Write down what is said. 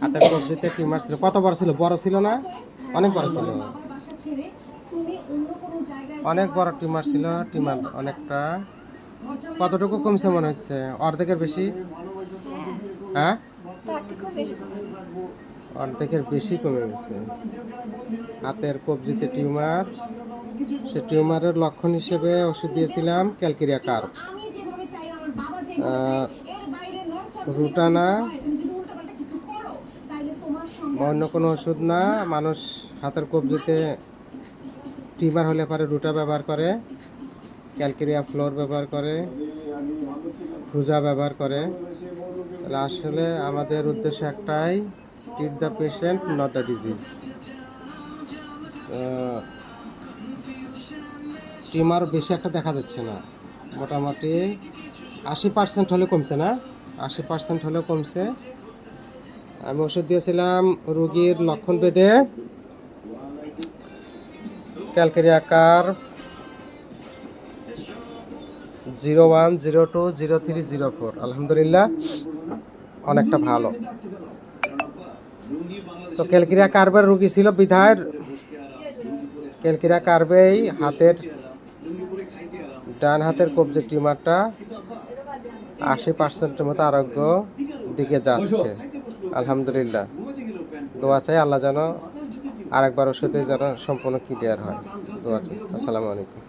হাতের কবজিতে টিউমার ছিল, কত বড় ছিল? বড় ছিল না? অনেক বড় ছিল, অনেক বড় টিউমার ছিল। টিউমার অনেকটা, কতটুকু কমছে মনে হচ্ছে? অর্ধেকের বেশি? হ্যাঁ, অর্ধেকের বেশি কমে গেছে। হাতের কবজিতে টিউমার, সে টিউমারের লক্ষণ হিসেবে ওষুধ দিয়েছিলাম ক্যালকেরিয়া কার্ভ, রুটানা, অন্য কোনো ওষুধ না। মানুষ হাতের কবজিতে টিউমার হলে পরে রুটা ব্যবহার করে, ক্যালকেরিয়া ফ্লোর ব্যবহার করে, থুজা ব্যবহার করে। তাহলে আসলে আমাদের উদ্দেশ্য একটাই, treat the patient not the disease. Tumour বেশি একটা দেখা যাচ্ছে না, মোটামুটি 80% হলে কমছে না? 80% হলেও কমছে। আমি ওষুধ দিয়েছিলাম রুগীর লক্ষণ ভেদে, ক্যালকেরিয়া কার্ভ 01, 02, 03, 04। আলহামদুলিল্লাহ অনেকটা ভালো। তো ক্যালকেরিয়া কার্ভের রুগী ছিল বিধায় ক্যালকেরিয়া কার্ভেই হাতের, ডান হাতের কবজির টিউমারটা 80%-এর মতো আরোগ্য দিকে যাচ্ছে। আলহামদুলিল্লাহ, দোয়া চাই আল্লাহ যেন আরেকবার ওষুধে যেন সম্পূর্ণ ক্লিয়ার হয়। দোয়া চাই। আসসালামু আলাইকুম।